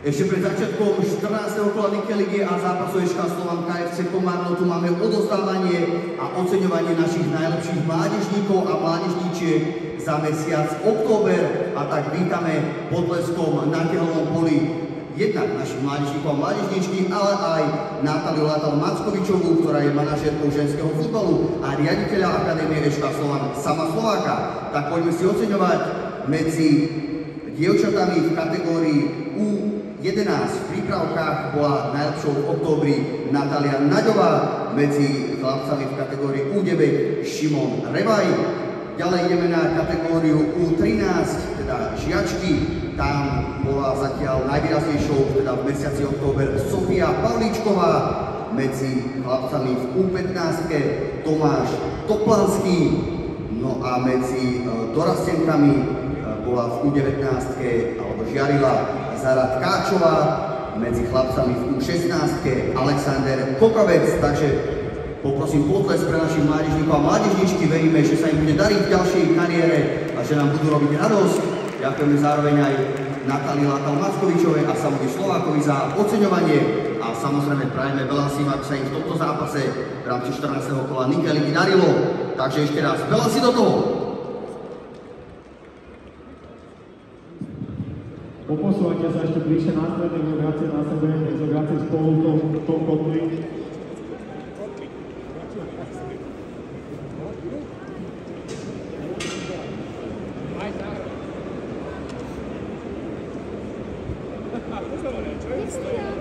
Ešte pred začiatkom 14. kola Nike ligy a zápasu SK Slovan KFC Komárno tu máme odozdávanie a oceňovanie našich najlepších mládežníkov a mládežníčiek za mesiac október, a tak vítame podleskom na tehelnom poli jednak našich mládežníkov a mládežníčky, ale aj Natáliu Mackovičovú, ktorá je manažérkou ženského futbalu a riaditeľa Akadémie SK Slovan Sama Slováka. Tak poďme si oceňovať medzi dievčatami v kategórii U11 v prípravkách bola najlepšou v októbri Natália Naďová, medzi chlapcami v kategórii U9 Šimon Revaj. Ďalej ideme na kategóriu U13, teda žiačky. Tam bola zatiaľ najvýraznejšou, teda v mesiaci október, Sofia Pavlíčková, medzi chlapcami v U15 Tomáš Toplanský, no a medzi dorastenkami bola v U19 alebo žiarila Zara Tkáčová, medzi chlapcami v U16 Alexander Kokavec. Takže poprosím potles pre našich mládežníkov a mládežničky. Veríme, že sa im bude dariť v ďalšej kariére a že nám budú robiť radosť. Ďakujeme zároveň aj Natálii Mackovičovej a Samovi Slovákovi za oceňovanie a samozrejme prajeme veľa síl, aby sa im v tomto zápase v rámci 14. kola Nike ligy darilo. Takže ešte raz, veľa si do toho! Poposúvajte sa ešte bližšie následné exográcie, následné exográcie spolu v tom kotli. Yes,